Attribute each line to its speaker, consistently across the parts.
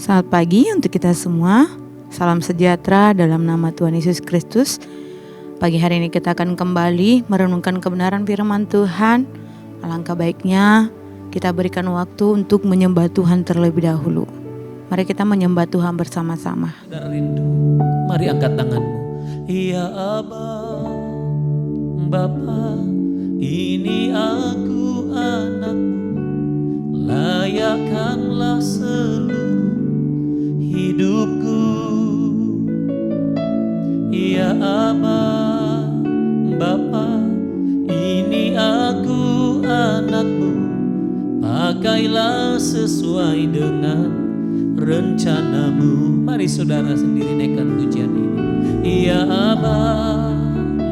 Speaker 1: Selamat pagi untuk kita semua. Salam sejahtera dalam nama Tuhan Yesus Kristus. Pagi hari ini kita akan kembali merenungkan kebenaran firman Tuhan. Alangkah baiknya kita berikan waktu untuk menyembah Tuhan terlebih dahulu. Mari kita menyembah Tuhan bersama-sama.
Speaker 2: Saudara rindu, mari angkat tanganmu. Ya Aba, Bapa, ini aku anakmu. Layakkanlah seluruh hidupku. Ya Aba, Bapa, ini aku anakmu. Pakailah sesuai dengan rencanamu. Mari saudara sendiri naikkan pujian ini. Ya Aba,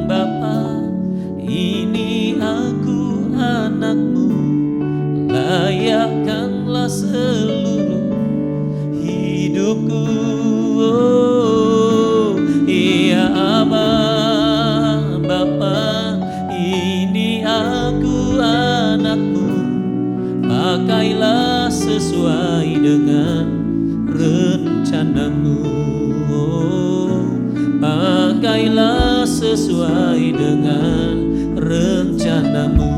Speaker 2: Bapa, ini aku anakmu. Layakkanlah seluruh hidupku. Oh, ya Aba, Bapa, ini aku anakmu. Pakailah sesuai dengan rencanamu. Oh, pakailah sesuai dengan rencanamu.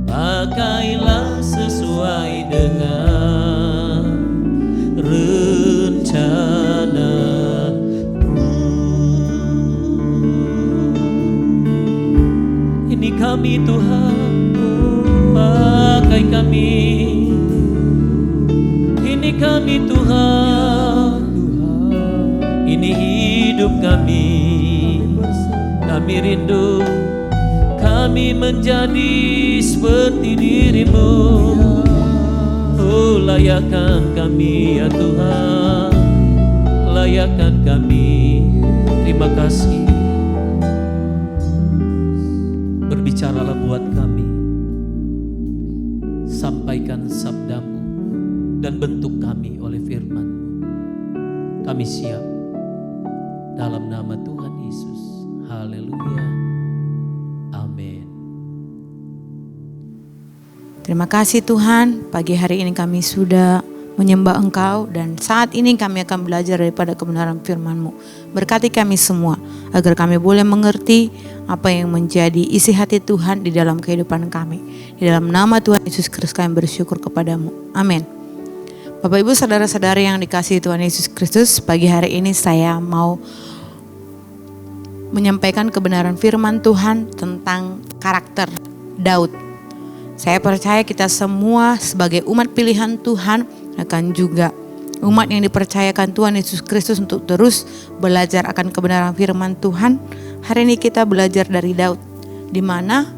Speaker 2: Pakailah sesuai dengan rencanamu. Ini kami Tuhan, pakai kami. Ini kami Tuhan, ini hidup kami. Kami rindu, kami menjadi seperti dirimu. Oh, layakkan kami ya Tuhan, layakkan kami. Terima kasih. Berbicaralah buat kami, sampaikan sabdamu dan bentuk kami oleh firman-Mu. Kami siap dalam nama Tuhan Yesus. Haleluya. Amin.
Speaker 1: Terima kasih Tuhan, pagi hari ini kami sudah menyembah Engkau dan saat ini kami akan belajar daripada kebenaran firman-Mu. Berkati kami semua agar kami boleh mengerti apa yang menjadi isi hati Tuhan di dalam kehidupan kami. Di dalam nama Tuhan Yesus Kristus kami bersyukur kepadamu. Amin. Bapak Ibu saudara-saudari yang dikasihi Tuhan Yesus Kristus, pagi hari ini saya mau menyampaikan kebenaran firman Tuhan tentang karakter Daud. Saya percaya kita semua sebagai umat pilihan Tuhan akan juga umat yang dipercayakan Tuhan Yesus Kristus untuk terus belajar akan kebenaran firman Tuhan. Hari ini kita belajar dari Daud, di mana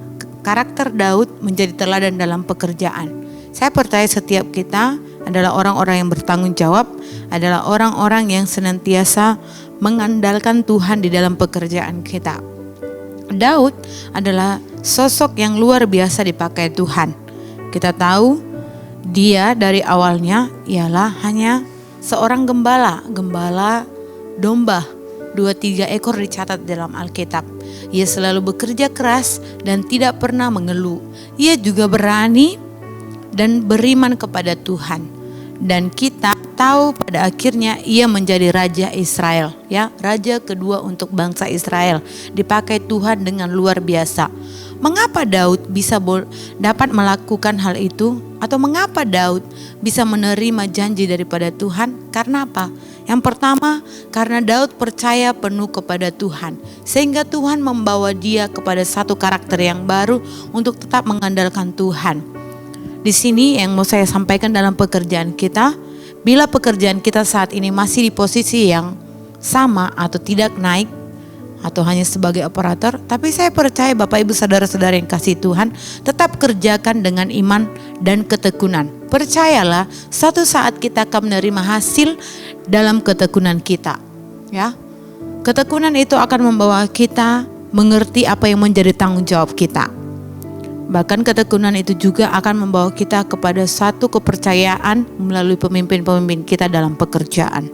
Speaker 1: karakter Daud menjadi teladan dalam pekerjaan. Saya percaya setiap kita adalah orang-orang yang bertanggung jawab, adalah orang-orang yang senantiasa mengandalkan Tuhan di dalam pekerjaan kita. Daud adalah sosok yang luar biasa dipakai Tuhan. Kita tahu dia dari awalnya ialah hanya seorang gembala domba. 2-3 ekor dicatat dalam Alkitab. Ia selalu bekerja keras dan tidak pernah mengeluh. Ia juga berani dan beriman kepada Tuhan. Dan kita tahu pada akhirnya ia menjadi raja Israel, ya, raja kedua untuk bangsa Israel, dipakai Tuhan dengan luar biasa. Mengapa Daud bisa dapat melakukan hal itu? Atau mengapa Daud bisa menerima janji daripada Tuhan? Karena apa? Yang pertama, karena Daud percaya penuh kepada Tuhan, sehingga Tuhan membawa dia kepada satu karakter yang baru untuk tetap mengandalkan Tuhan. Di sini yang mau saya sampaikan dalam pekerjaan kita, bila pekerjaan kita saat ini masih di posisi yang sama atau tidak naik atau hanya sebagai operator, tapi saya percaya Bapak Ibu saudara-saudara yang kasih Tuhan, tetap kerjakan dengan iman dan ketekunan. Percayalah, suatu saat kita akan menerima hasil dalam ketekunan kita, ya. Ketekunan itu akan membawa kita mengerti apa yang menjadi tanggung jawab kita. Bahkan ketekunan itu juga akan membawa kita kepada satu kepercayaan melalui pemimpin-pemimpin kita dalam pekerjaan.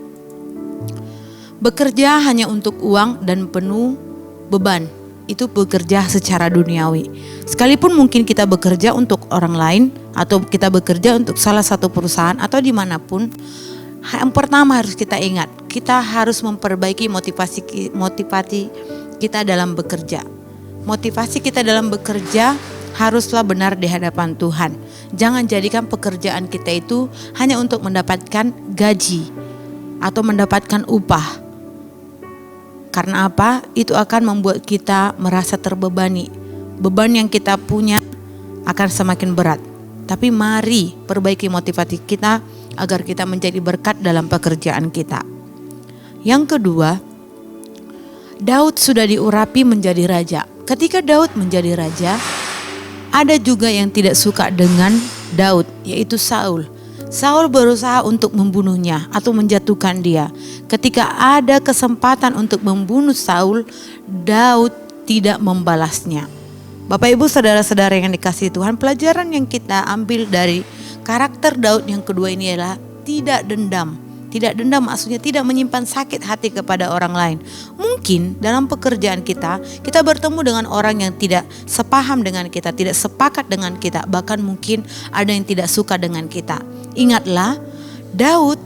Speaker 1: Bekerja hanya untuk uang dan penuh beban, itu bekerja secara duniawi. Sekalipun mungkin kita bekerja untuk orang lain, atau kita bekerja untuk salah satu perusahaan atau dimanapun, yang pertama harus kita ingat, kita harus memperbaiki motivasi kita dalam bekerja. Motivasi kita dalam bekerja haruslah benar di hadapan Tuhan. Jangan jadikan pekerjaan kita itu hanya untuk mendapatkan gaji atau mendapatkan upah. Karena apa? Itu akan membuat kita merasa terbebani. Beban yang kita punya akan semakin berat. Tapi mari perbaiki motivasi kita agar kita menjadi berkat dalam pekerjaan kita. Yang kedua, Daud sudah diurapi menjadi raja. Ketika Daud menjadi raja, ada juga yang tidak suka dengan Daud, yaitu Saul. Saul berusaha untuk membunuhnya atau menjatuhkan dia. Ketika ada kesempatan untuk membunuh Saul, Daud tidak membalasnya. Bapak Ibu saudara-saudara yang dikasihi Tuhan, pelajaran yang kita ambil dari karakter Daud yang kedua ini adalah tidak dendam. Tidak dendam maksudnya tidak menyimpan sakit hati kepada orang lain. Mungkin dalam pekerjaan kita bertemu dengan orang yang tidak sepaham dengan kita, tidak sepakat dengan kita, bahkan mungkin ada yang tidak suka dengan kita. Ingatlah, Daud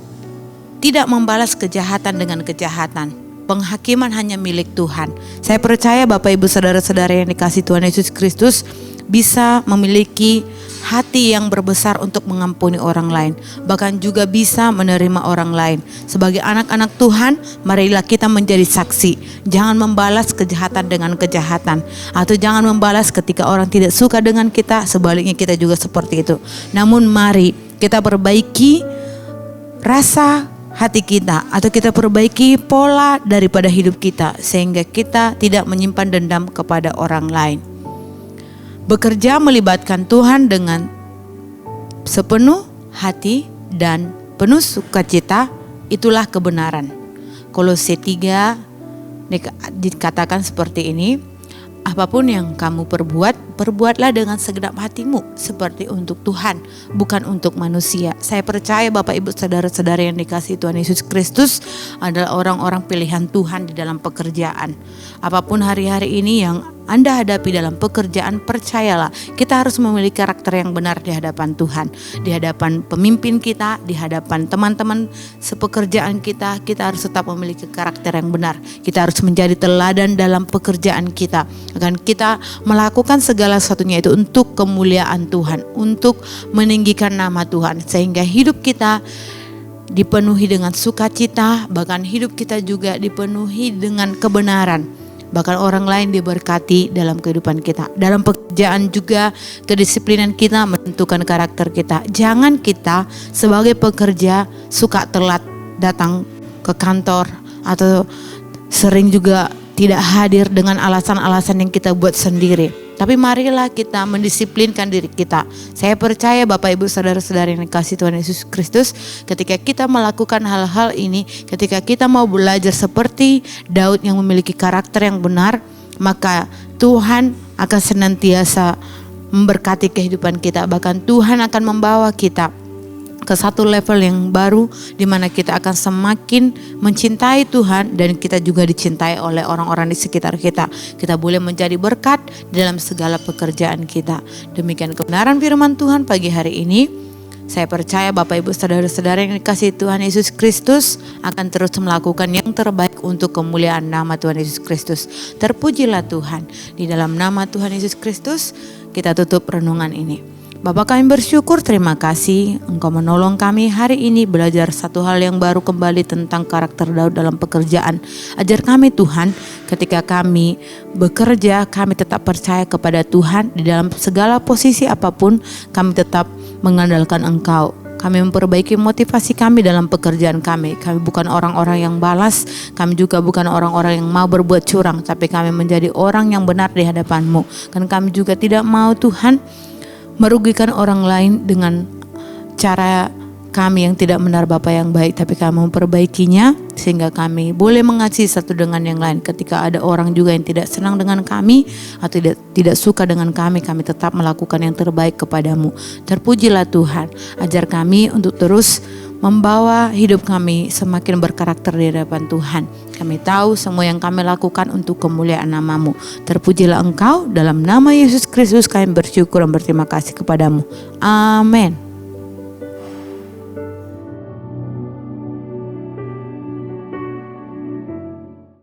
Speaker 1: tidak membalas kejahatan dengan kejahatan. Penghakiman hanya milik Tuhan. Saya percaya Bapak Ibu saudara-saudara yang dikasihi Tuhan Yesus Kristus bisa memiliki hati yang berbesar untuk mengampuni orang lain, bahkan juga bisa menerima orang lain. Sebagai anak-anak Tuhan, marilah kita menjadi saksi. Jangan membalas kejahatan dengan kejahatan, atau jangan membalas ketika orang tidak suka dengan kita, sebaliknya kita juga seperti itu. Namun mari kita perbaiki rasa hati kita, atau kita perbaiki pola daripada hidup kita, sehingga kita tidak menyimpan dendam kepada orang lain. Bekerja melibatkan Tuhan dengan sepenuh hati dan penuh sukacita, itulah kebenaran. Kolose 3 dikatakan seperti ini, apapun yang kamu perbuatlah dengan segenap hatimu seperti untuk Tuhan, bukan untuk manusia. Saya percaya Bapak Ibu saudara-saudara yang dikasihi Tuhan Yesus Kristus adalah orang-orang pilihan Tuhan di dalam pekerjaan. Apapun hari-hari ini yang Anda hadapi dalam pekerjaan, percayalah kita harus memiliki karakter yang benar di hadapan Tuhan, di hadapan pemimpin kita, di hadapan teman-teman sepekerjaan kita. Kita harus tetap memiliki karakter yang benar. Kita harus menjadi teladan dalam pekerjaan kita, akan kita melakukan segala sesuatunya itu untuk kemuliaan Tuhan, untuk meninggikan nama Tuhan, sehingga hidup kita dipenuhi dengan sukacita, bahkan hidup kita juga dipenuhi dengan kebenaran. Bahkan orang lain diberkati dalam kehidupan kita. Dalam pekerjaan juga kedisiplinan kita menentukan karakter kita. Jangan kita sebagai pekerja suka telat datang ke kantor, atau sering juga tidak hadir dengan alasan-alasan yang kita buat sendiri. Tapi marilah kita mendisiplinkan diri kita. Saya percaya Bapak Ibu saudara-saudara yang dikasihi Tuhan Yesus Kristus, ketika kita melakukan hal-hal ini, ketika kita mau belajar seperti Daud yang memiliki karakter yang benar, maka Tuhan akan senantiasa memberkati kehidupan kita. Bahkan Tuhan akan membawa kita ke satu level yang baru, di mana kita akan semakin mencintai Tuhan dan kita juga dicintai oleh orang-orang di sekitar kita. Kita boleh menjadi berkat dalam segala pekerjaan kita. Demikian kebenaran firman Tuhan pagi hari ini. Saya percaya Bapak Ibu saudara-saudara yang dikasihi Tuhan Yesus Kristus akan terus melakukan yang terbaik untuk kemuliaan nama Tuhan Yesus Kristus. Terpujilah Tuhan. Di dalam nama Tuhan Yesus Kristus kita tutup renungan ini. Bapak, kami bersyukur, terima kasih Engkau menolong kami hari ini belajar satu hal yang baru kembali tentang karakter Daud dalam pekerjaan. Ajar kami Tuhan, ketika kami bekerja, kami tetap percaya kepada Tuhan. Di dalam segala posisi apapun, kami tetap mengandalkan Engkau. Kami memperbaiki motivasi kami dalam pekerjaan kami. Kami bukan orang-orang yang balas, kami juga bukan orang-orang yang mau berbuat curang, tapi kami menjadi orang yang benar di hadapan-Mu. Dan kami juga tidak mau Tuhan merugikan orang lain dengan cara kami yang tidak benar Bapa yang baik, tapi kami memperbaikinya sehingga kami boleh mengasihi satu dengan yang lain. Ketika ada orang juga yang tidak senang dengan kami atau tidak suka dengan kami tetap melakukan yang terbaik kepadamu. Terpujilah Tuhan, ajar kami untuk terus membawa hidup kami semakin berkarakter di hadapan Tuhan. Kami tahu semua yang kami lakukan untuk kemuliaan nama-Mu. Terpujilah Engkau, dalam nama Yesus Kristus kami bersyukur dan berterima kasih kepadamu. Amin.